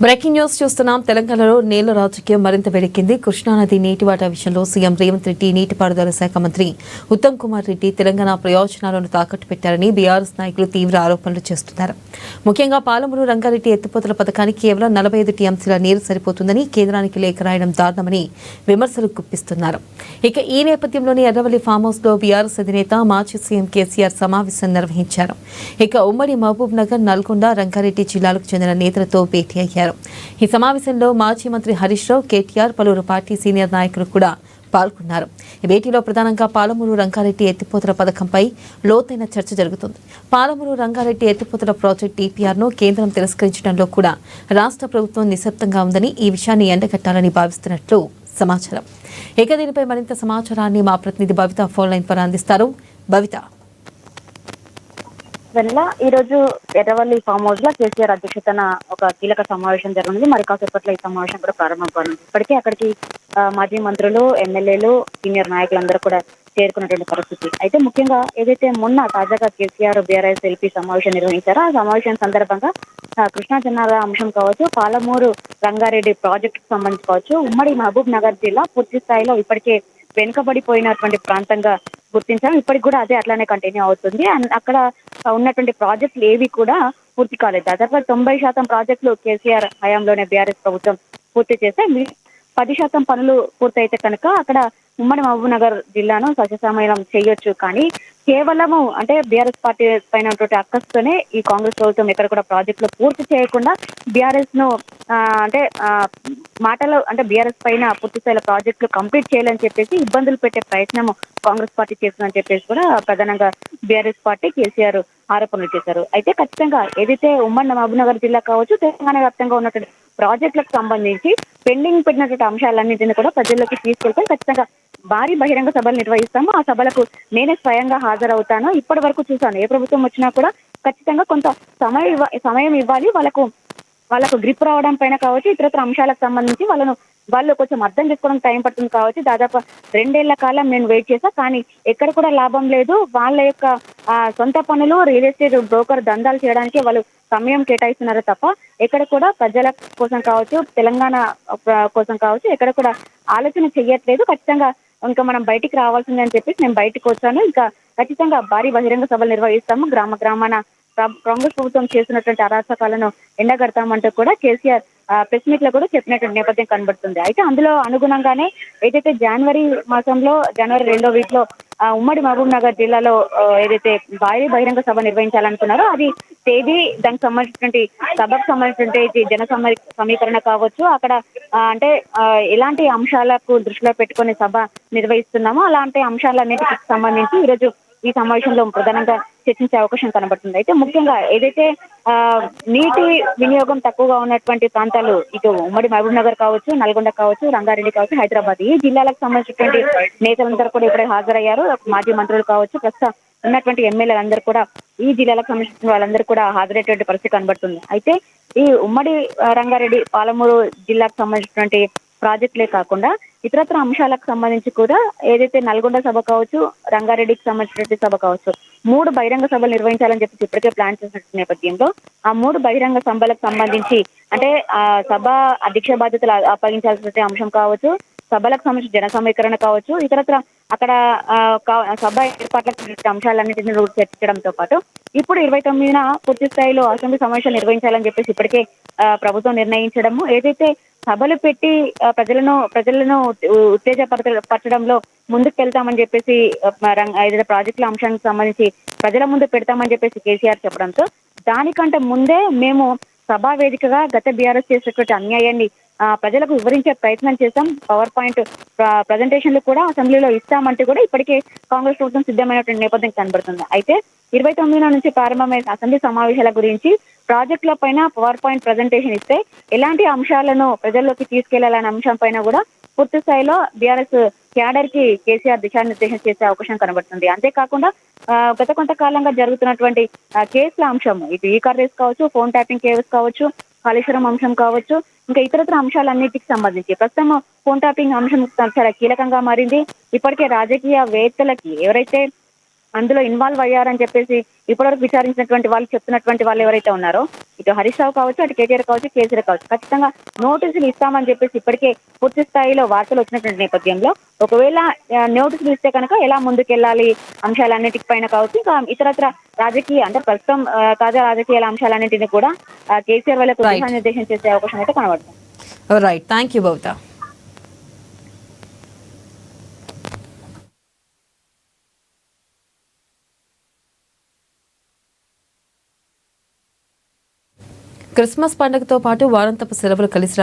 Breaking news చూస్తున్నాం. తెలంగాణలో నీళ్ల రాజకీయం మరింత వెడెక్కింది. కృష్ణానది నీటివాటా విషయంలో సీఎం రేవంత్ రెడ్డి, నీటిపారుదల శాఖ మంత్రి ఉత్తమ్ కుమార్ రెడ్డి తెలంగాణ ప్రయోజనాలను తాకట్టు పెట్టారని బీఆర్ఎస్ నాయకులు తీవ్ర ఆరోపణలు చేస్తున్నారు. ముఖ్యంగా పాలమూరు రంగారెడ్డి ఎత్తిపోతల పథకానికి కేవలం 45 టీఎంసీల నీరు సరిపోతుందని కేంద్రానికి లేఖ రాయడం దారుణమని విమర్శలు గుప్పిస్తున్నారు. ఇక ఈ నేపథ్యంలోని ఎర్రవల్లి ఫామ్ హౌస్ లో బీఆర్ఎస్ అధినేత మాజీ సీఎం కేసీఆర్ సమావేశం నిర్వహించారు. ఇక ఉమ్మడి మహబూబ్ నగర్, నల్గొండ, రంగారెడ్డి జిల్లాలకు చెందిన నేతలతో భేటీ అయ్యారు. ఈ సమావేశంలో మాజీ మంత్రి హరీష్ రావు, కేటీఆర్, పలువురు పార్టీ సీనియర్ నాయకులు కూడా పాల్గొన్నారు. ఈ భేటీలో ప్రధానంగా పాలమూరు రంగారెడ్డి ఎత్తిపోతల పథకంపై లోతైన చర్చ జరుగుతుంది. పాలమూరు రంగారెడ్డి ఎత్తిపోతల ప్రాజెక్టు డిపిఆర్ను కేంద్రం తిరస్కరించడంలో కూడా రాష్ట్ర ప్రభుత్వం నిశ్శబ్దంగా ఉందని, ఈ విషయాన్ని ఎండగట్టాలని భావిస్తున్నట్లు సమాచారం. ఇక దీనిపై మరింత సమాచారాన్ని మా ప్రతినిధి భవిత ఫోన్ లైన్ ద్వారా అందిస్తారు. భవిత, ఈ రోజు ఎర్రవల్లి ఫామ్ హౌస్ లో కేసీఆర్ అధ్యక్షతన ఒక కీలక సమావేశం జరిగింది. మరి కాసేపట్లో ఈ సమావేశం కూడా ప్రారంభం కానుంది. ఇప్పటికే అక్కడికి మాజీ మంత్రులు, ఎమ్మెల్యేలు, సీనియర్ నాయకులందరూ కూడా చేరుకున్నటువంటి పరిస్థితి. అయితే ముఖ్యంగా ఏదైతే మొన్న తాజాగా కేసీఆర్ బీఆర్ఎస్ ఎల్పీ సమావేశం నిర్వహించారో ఆ సమావేశం సందర్భంగా కృష్ణా జలాల అంశం కావచ్చు, పాలమూరు రంగారెడ్డి ప్రాజెక్టుకు సంబంధించి కావచ్చు, ఉమ్మడి మహబూబ్ నగర్ జిల్లా పూర్తి స్థాయిలో ఇప్పటికే వెనుకబడిపోయినటువంటి ప్రాంతంగా గుర్తించాం. ఇప్పటికి కూడా అట్లానే కంటిన్యూ అవుతుంది. అక్కడ ఉన్నటువంటి ప్రాజెక్టులు ఏవి కూడా పూర్తి కాలేదు. దాదాపు 90% ప్రాజెక్టులు కేసీఆర్ హయాంలోనే బీఆర్ఎస్ ప్రభుత్వం పూర్తి చేస్తే 10% పనులు పూర్తయితే కనుక అక్కడ ఉమ్మడి మహబూబ్ నగర్ జిల్లాను సస్యశ్యామలం చేయొచ్చు. కానీ కేవలము అంటే బీఆర్ఎస్ పార్టీ పైన అక్కస్తోనే ఈ కాంగ్రెస్ ప్రభుత్వం ఎక్కడ కూడా ప్రాజెక్టులు పూర్తి చేయకుండా బీఆర్ఎస్ ను మాటలు అంటే బీఆర్ఎస్ పైన పూర్తి స్థాయిలో ప్రాజెక్టులు కంప్లీట్ చేయాలని చెప్పేసి ఇబ్బందులు పెట్టే ప్రయత్నం కాంగ్రెస్ పార్టీ చేస్తుందని చెప్పేసి కూడా ప్రధానంగా బీఆర్ఎస్ పార్టీ కేసీఆర్ ఆరోపణలు చేశారు. అయితే ఖచ్చితంగా ఏదైతే ఉమ్మడి మహబూబ్ నగర్ జిల్లా కావచ్చు, తెలంగాణ వ్యాప్తంగా ఉన్నటువంటి ప్రాజెక్టులకు సంబంధించి పెండింగ్ పెట్టినటువంటి అంశాలన్నింటినీ కూడా ప్రజల్లోకి తీసుకెళ్తే ఖచ్చితంగా భారీ బహిరంగ సభలు నిర్వహిస్తాము. ఆ సభలకు నేనే స్వయంగా హాజరవుతాను. ఇప్పటి వరకు చూసాను, ఏ ప్రభుత్వం వచ్చినా కూడా ఖచ్చితంగా కొంత సమయం ఇవ్వాలి. వాళ్ళకు గ్రిప్ రావడం పైన కావచ్చు, ఇతరత్ర అంశాలకు సంబంధించి వాళ్ళు కొంచెం అర్థం చేసుకోవడం టైం పడుతుంది కావచ్చు. దాదాపు 2 ఏళ్ల కాలం నేను వెయిట్ చేశా, కానీ ఎక్కడ కూడా లాభం లేదు. వాళ్ళ యొక్క సొంత పనులు, రియల్ ఎస్టేట్ బ్రోకర్ దందాలు చేయడానికి వాళ్ళు సమయం కేటాయిస్తున్నారు తప్ప ఎక్కడ కూడా ప్రజల కోసం కావచ్చు, తెలంగాణ కోసం కావచ్చు ఎక్కడ కూడా ఆలోచన చెయ్యట్లేదు. ఖచ్చితంగా ఇంకా మనం బయటికి రావాల్సిందని చెప్పేసి నేను బయటకు వచ్చాను. ఇంకా ఖచ్చితంగా భారీ బహిరంగ సభలు నిర్వహిస్తాము. గ్రామాన కాంగ్రెస్ ప్రభుత్వం చేస్తున్నటువంటి అరాచకాలను ఎండగడతామంటూ కూడా కేసీఆర్ ప్రెస్ మీట్ లో కూడా చెప్పినటువంటి నేపథ్యం కనబడుతుంది. అయితే అందులో అనుగుణంగానే ఏదైతే జనవరి మాసంలో జనవరి 2వ వీక్ లో ఉమ్మడి మహబూబ్ నగర్ జిల్లాలో ఏదైతే భారీ బహిరంగ సభ నిర్వహించాలనుకున్నారో అది తేదీ, దానికి సంబంధించినటువంటి సభకు సంబంధించినటువంటి జన సమీకరణ కావచ్చు, అక్కడ అంటే ఎలాంటి అంశాలకు దృష్టిలో పెట్టుకుని సభ నిర్వహిస్తున్నామో అలాంటి అంశాలన్నిటికి సంబంధించి ఈరోజు ఈ సమావేశంలో ప్రధానంగా చర్చించే అవకాశం కనబడుతుంది. అయితే ముఖ్యంగా ఏదైతే నీటి వినియోగం తక్కువగా ఉన్నటువంటి ప్రాంతాలు ఇటు ఉమ్మడి మహబూబ్ నగర్ కావచ్చు, నల్గొండ కావచ్చు, రంగారెడ్డి కావచ్చు, హైదరాబాద్ ఈ జిల్లాలకు సంబంధించినటువంటి నేతలందరూ కూడా ఇప్పుడే హాజరయ్యారు. మాజీ మంత్రులు కావచ్చు, ప్రస్తుతం ఉన్నటువంటి ఎమ్మెల్యేలందరూ కూడా ఈ జిల్లాలకు సంబంధించిన వాళ్ళందరూ కూడా హాజరయ్యేటువంటి పరిస్థితి కనబడుతుంది. అయితే ఈ ఉమ్మడి రంగారెడ్డి, పాలమూరు జిల్లాకు సంబంధించినటువంటి ప్రాజెక్టులే కాకుండా ఇతరత్ర అంశాలకు సంబంధించి కూడా ఏదైతే నల్గొండ సభ కావచ్చు, రంగారెడ్డికి సంబంధించినటువంటి సభ కావచ్చు 3 బహిరంగ సభలు నిర్వహించాలని చెప్పి ఇప్పటికే ప్లాన్ చేసినటువంటి నేపథ్యంలో ఆ 3 బహిరంగ సభలకు సంబంధించి అంటే ఆ సభ అధ్యక్ష బాధ్యతలు అప్పగించాల్సిన అంశం కావచ్చు, సభలకు సంబంధించిన జన సమీకరణ కావచ్చు, ఇతరత్ర అక్కడ సభ ఏర్పాట్లకు అంశాలన్నింటినీ చర్చించడంతో పాటు ఇప్పుడు 29న పూర్తి స్థాయిలో అసెంబ్లీ సమావేశాలు నిర్వహించాలని చెప్పేసి ఇప్పటికే ప్రభుత్వం నిర్ణయించడము, ఏదైతే సభలు పెట్టి ప్రజలను ఉత్తేజపరచడంలో ముందుకు వెళ్తామని చెప్పేసి ఏదైతే ప్రాజెక్టుల అంశానికి సంబంధించి ప్రజల ముందు పెడతామని చెప్పేసి కేసీఆర్ చెప్పడంతో దానికంటే ముందే మేము సభా వేదికగా గత బీఆర్ఎస్ చేసేటువంటి అన్యాయాన్ని ప్రజలకు వివరించే ప్రయత్నం చేశాం. పవర్ పాయింట్ ప్రజెంటేషన్లు కూడా అసెంబ్లీలో ఇస్తామంటూ కూడా ఇప్పటికే కాంగ్రెస్ ప్రభుత్వం సిద్ధమైనటువంటి నేపథ్యం కనబడుతుంది. అయితే 29న నుంచి ప్రారంభమైన అసెంబ్లీ సమావేశాల గురించి ప్రాజెక్టుల పైన పవర్ పాయింట్ ప్రజెంటేషన్ ఇస్తే ఎలాంటి అంశాలను ప్రజల్లోకి తీసుకెళ్లాలనే అంశం పైన కూడా పూర్తి స్థాయిలో బీఆర్ఎస్ క్యాడర్ కి కేసీఆర్ దిశానిర్దేశం చేసే అవకాశం కనబడుతుంది. అంతేకాకుండా గత కొంతకాలంగా జరుగుతున్నటువంటి కేసుల అంశం ఇటు ఈ కార్ రేస్ కావచ్చు, ఫోన్ ట్యాపింగ్ కేసు కావచ్చు, కాళేశ్వరం అంశం కావచ్చు, ఇంకా ఇతరత్ర అంశాలన్నిటికి సంబంధించి ప్రస్తుతం ఫోన్ ట్యాపింగ్ అంశం చాలా కీలకంగా మారింది. ఇప్పటికే రాజకీయ వేత్తలకి ఎవరైతే అందులో ఇన్వాల్వ్ అయ్యారని చెప్పేసి ఇప్పటివరకు విచారించినటువంటి వాళ్ళు చెప్తున్నటువంటి వాళ్ళు ఎవరైతే ఉన్నారో, ఇటు హరీష్ రావు కావచ్చు, అటు కేటీఆర్ కావచ్చు, కేసీఆర్ కావచ్చు, ఖచ్చితంగా నోటీసులు ఇస్తామని చెప్పేసి ఇప్పటికే పూర్తి స్థాయిలో వార్తలు వచ్చినటువంటి నేపథ్యంలో ఒకవేళ నోటీసులు ఇస్తే కనుక ఎలా ముందుకెళ్లాలి అంశాలన్నిటికి పైన కావచ్చు, ఇంకా ఇతరత్ర రాజకీయ అంటే ప్రస్తుతం తాజా రాజకీయాల అంశాలన్నింటినీ కూడా కేసీఆర్ వాళ్ళకు Right. దిశానిర్దేశం చేసే అవకాశం అయితే కనబడుతుంది. Right, thank you Bhavita. Christmas పండుగతో పాటు వారాంతపు సెలవులు కలిసి